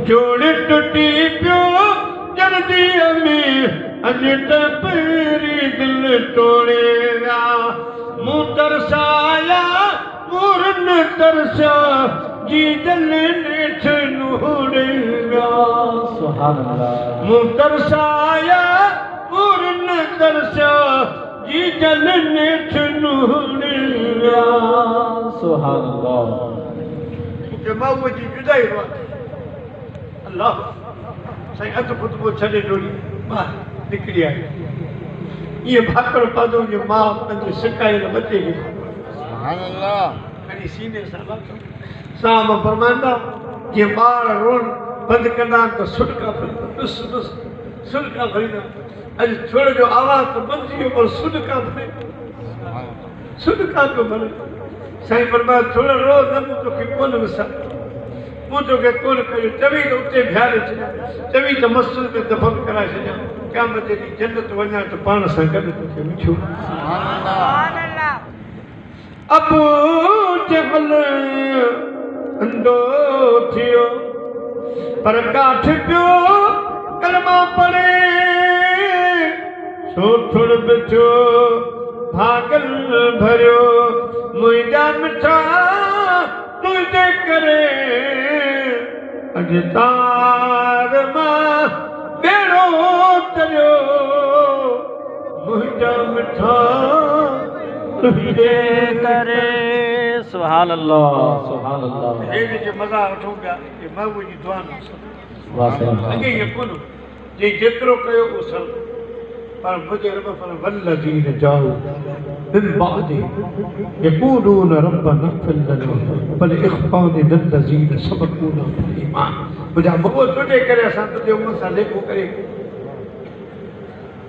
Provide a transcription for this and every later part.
जोड़ टुटी पियो जल्दीअ में अॼु त पहिरीं दिलि तोड़े विया मूं तरसाया मूरन तरसिया जी दिलि नेठ नूड़े विया सुभान अल्लाह मूं तरसाया मूरन तरसिया जी दिलि नेठ नूड़े विया सुभान अल्लाह मूंखे माऊअ जी जुदाई अल्लाह साईं अधु खुतबो छॾे डोली ॿाहिरि निकिरी आई ये भाकर पादो जो मां पंहिंजे सिकायल बचे खे सुभान अल्लाह खणी सीने सां लाथो साम फरमाईंदा जे ॿार रोण बंदि कंदा त सुडका भरींदा ॾुस ॾुस सुडका भरींदा अॼु थोरो जो आवाज़ त बंदि थी वियो पर सुडका भरे सुडका पियो भरे साईं फरमायो थोरो रो न मूं तोखे कोन विसां मूं तोखे कोन कयो चवी त उते बीहारे छॾियां चवी त मस्जिद में दफ़न कराए छॾियां क़यामत ॾींहुं जन्नत वञा त पाण सां गॾु तोखे मिठो अबू जहल अंधो थियो पर काठ पियो कलमा पढ़े सो थोड़ बि थियो भागल भरियो मुंहिंजा मिठा तुंहिंजे करे अॼु तार मां बेड़ो चढ़ियो मुंहिंजा मिठा तुंहिंजे करे सुभान अल्लाह सुभान अल्लाह हे जे मज़ा वठूं पिया कि महबूब जी दुआ न वाह अॻे इहो कोन जे जेतिरो कयो उहो सर पर मुंहिंजे रब फल वल्लज़ीन जाओ من بعد يقولون ربنا اغفر لنا ولإخواننا الذين سبقونا بالإيمان मुंहिंजा बबू तुंहिंजे करे असां तुंहिंजे उम्मत सां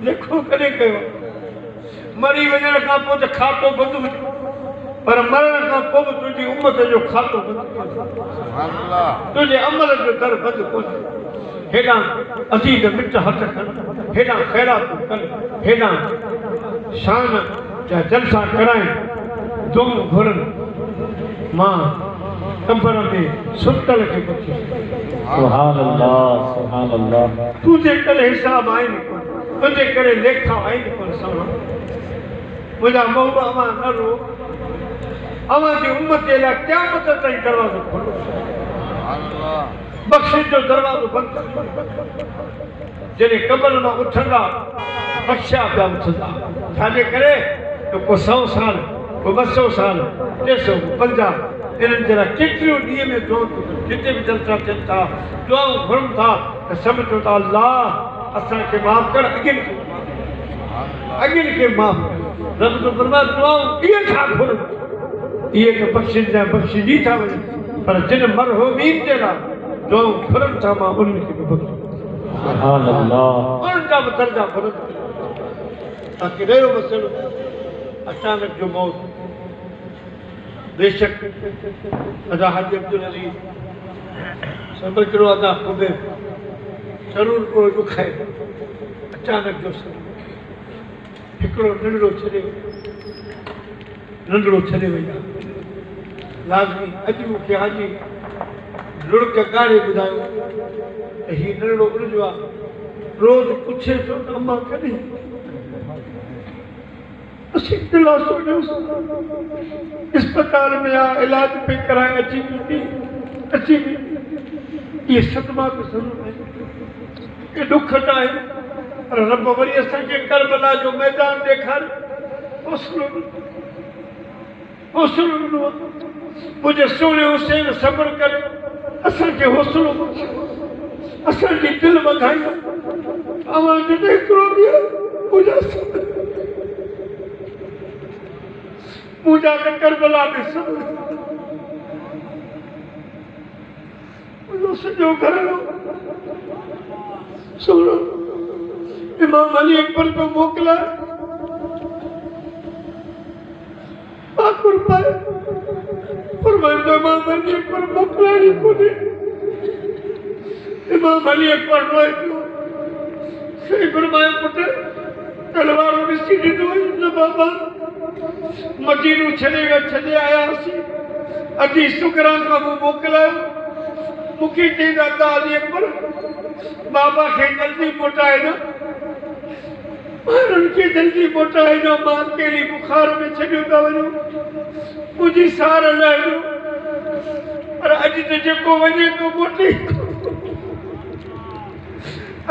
लेखो करे कयो मरी वञण खां पोइ त खातो बंदि हुजे पर मरण खां पोइ बि तुंहिंजी उम्मत जो खातो बंदि सुभान अल्लाह तुंहिंजे अमल जो दर बंदि कोन्हे हेॾां अज़ीज़ मिट हथ खण हेॾां ख़ैरातूं कनि हेॾां शान जा जलसा कराइनि दुम घुरनि मां कबर में सुतल खे पुछी सुभान अल्लाह तुंहिंजे करे हिसाब आहिनि कोन तुंहिंजे करे लेखा आहिनि कोन सवणा मुंहिंजा महबूब अवां न रो अवां जी उम्मत जे लाइ क़यामत ताईं दरवाज़ो खोलो सुभान अल्लाह बख़्शिश जो दरवाज़ो बंदि जॾहिं कबर मां उथंदा बख़्शिया पिया उथंदा छाजे करे तो को 100 साल को 200 साल 350 इन्हनि जहिड़ा केतिरियूं ॾींहं में दुआ जिते बि जलसा थियनि था दुआऊं घुरनि था त सभु चओ था अल्लाह असांखे माफ़ कर अॻियुनि खे माफ़ कर रब जो फरमाए दुआऊं इहे छा घुरनि इहे त बख़्शिश जा बख़्शिजी था वञनि पर जिन मरहूमीन जे लाइ दुआऊं घुरनि था मां उन्हनि खे बि बख़्शिश सुभान अल्लाह उन्हनि जा बि दर्जा घुरनि ताकी रहियो मसइलो अचानक जो मौत बेशक अदा हाजी अब्दुल अजीज सब करो अदा खुबे जरूर को दुखाए अचानक जो हिकिड़ो नंढड़ो छॾे वई लाज़मी अॼु मूंखे हाजी लुड़क ॻाढ़े ॿुधायो त हीउ नंढड़ो उनजो आहे रोज़ पुछे थो त अम्मा कॾहिं असीं दिलासो ॾियोसि अस्पताल में आ इलाज पे कराए अची ये सदमा के ज़रूर है ये दुख आहे पर रब वरी असांखे करबला जो मैदान ॾेखारे हौसलो ॾिनो मुंहिंजे सोने हुसैन सब्र करे असांखे हौसलो बख़्शियो असांजी दिलि वधाई अवां जॾहिं हिकिड़ो ॾींहुं मुंहिंजा त करबला ॾिस मुंहिंजो सॼो घरनो सोनो इमाम अली अकबर को मोकिलाए पाकुर पाए फरमाईंदो इमाम अली अकबर मोकिलाइणी कोन्हे इमाम अली अकबर रोए पियो सही फरमायो पुट तलवार ॾिसी ॾिनो न बाबा मदीनो छॾे आयासीं अॼु शुक्रान खां मूं मोकिलायो मुखी चीज़ा ताली पर बाबा के जल्दी मोटाए ना और उनकी जल्दी मोटाए ना मां के लिए बुखार में छड़ियो का वनो मुझी सार लायो और अज ते जेको वने तो मोटी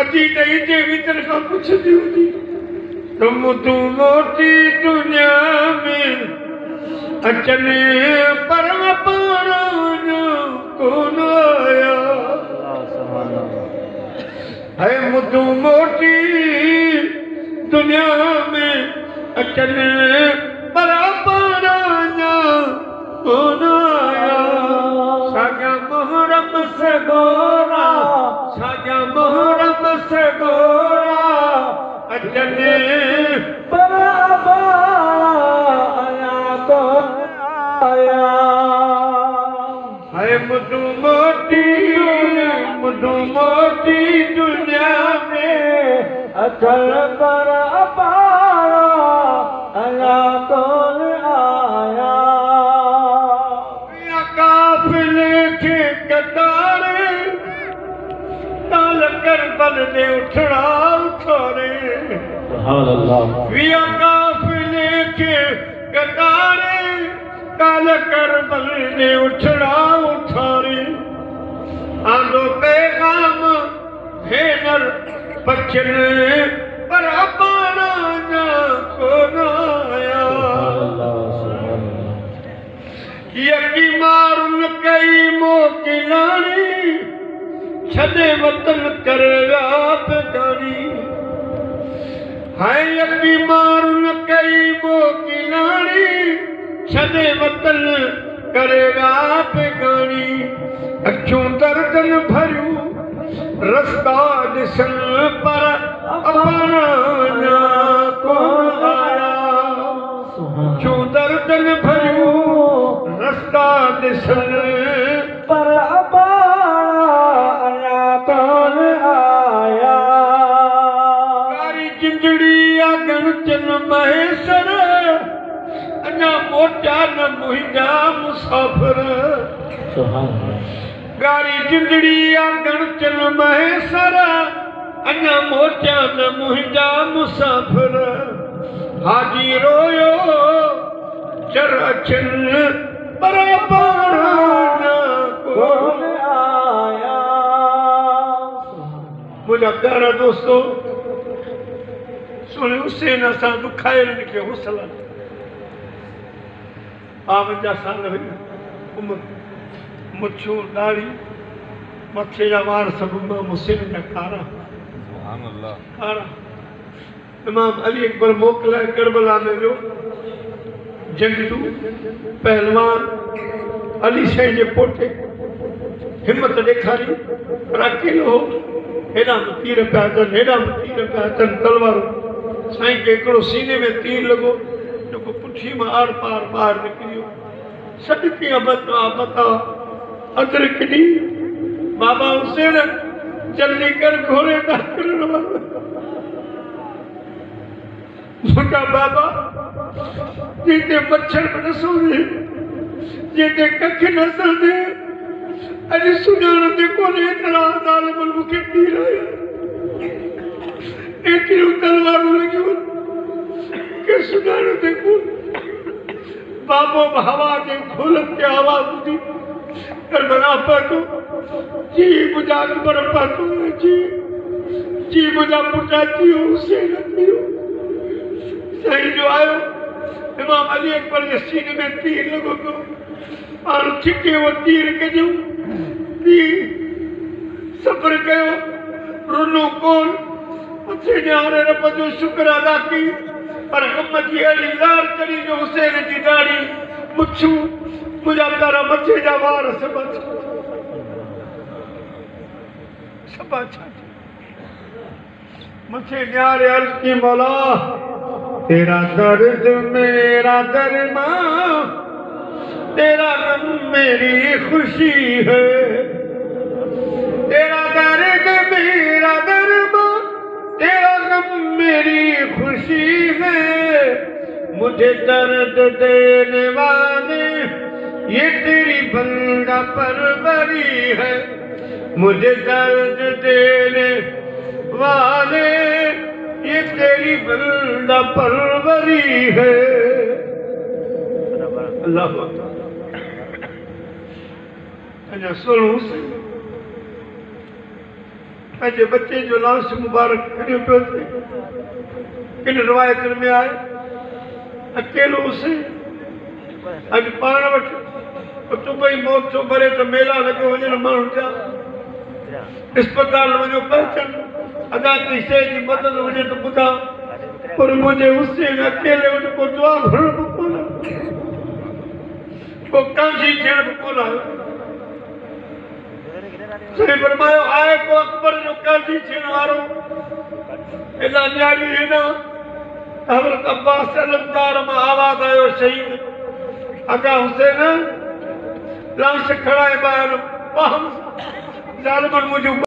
अजी नहीं जे भीतर का कुछ दी हुई तुम तू मोटी दुनिया में अचने परम पारान कौन आया है मुदू मोटी दुनिया में अचने परम पारान कौन आया साजा मुहर्रम से गोरा साजा मुहर्रम से गोरा अचने परम है मुदू मोटी दुनिया में अचल पर अपारा अल्लाह कौन आया काफिले के कतारे ताल कर बल ने उठड़ा उठारे सुभान अल्लाह विया काफिले के कतारे काल कर बल ने उठड़ा उठारे आंदो पैगाम भेनर बचन पर अपाना ना कौन आया यकी मारुन कई मोकिलानी छदे वतन करेगा बेदारी है यकी मारुन कई मोकिलानी छदे वतन करेगा बेगानी अखियों दर्दन भरियूं रस्ता ॾिसन पर अपना ना कौन आया अखियों दर्दन भरियूं रस्ता ॾिसन पर अपना ना कौन आया कारी जिंदड़ी आगन चन महेसर अञा मोटा न मुंहिंजा मुसाफ़िर गारी जिंदड़ी आगन चन महेसर अञा मोटा न मुंहिंजा मुसाफ़िर हाजी रोयो चर अचन पर पारा कौन आया मुंहिंजा प्यारा दोस्तों सुन हुसैन असां दुखायल के हुसला 52 साल हुई उम्र मुछू दाढ़ी मथे जा वार सब मुस्लिम जा कारा कारा इमाम अली अकबर मोकलाए करबला में वियो जंगजू पहलवान अली शह जे पोटे हिम्मत ॾेखारी पर अकेलो हो हेॾा तीर पिया अचनि हेॾा तीर पिया अचनि तलवारूं साईं खे हिकिड़ो सीने में तीर लॻो जेको पुठी में आर पार ॿाहिरि निकिरियो सदके बता अंदर किनी बाबा हुसैन जल्दी कर घोड़े दाखिल मुंहिंजा बाबा जिते मच्छर न सोने जिते कख न सड़े अॼु सुञाणंदे कोन्हे एतिरा ज़ालिमुनि मूंखे तीर आया एतिरियूं तलवारूं लॻियूं के सुञाणंदे कोन्हे बाबो हवा जे ढोलक ते आवाज़ ॿुधी करबला पातो जी मुंहिंजा अकबर पातो जी मुंहिंजा पुट अची वियो हुसैन अची वियो साईं जो आयो इमाम अली अकबर जे सीने में तीर लॻो पियो हाणे छिके वो तीर कजूं सब्र कयो रुनो कोन मथे न्यारे रब जो शुक्र अदा की पर गम जी अहिड़ी लार चढ़ी जो हुसैन जी दाढ़ी मुछू मुंहिंजा तारा मथे जा वार सभा मथे न्यारे अर्ज़ की मौला तेरा दर्द मेरा दरमां तेरा गम मेरी खुशी है तेरा दर्द मेरा दरमां तेरा गम मेरी खुशी है मुझे दर्द देने वाले ये तेरी बंदा परवरी है मुझे दर्द देने वाले ये तेरी बंदा परवरी है। अल्लाह अजा सुनो से अजे बच्चे जो लाश मुबारक करियो पियो थे किन रवायत में आए अकेलो से अज पाण वट तो भाई मौत जो भरे तो मेला लगे वजन माण्हू जा अस्पताल वञो पहुचन अदा की शइ जी मदद वञे तो ॿुधा पर मुझे उससे अकेले वटि को दुआ घुरण बि कोन को कांजी थियण बि कोन सही फरमायो आए को अकबर जो कांजी थियण वारो एॾा न्यारी एॾा हज़रत अब्बास अलमदार मां आवाज़ आयो शहीद अगा हुसैन लाश खड़ाए ॿाहिरि ज़ालिमनि मुंहिंजूं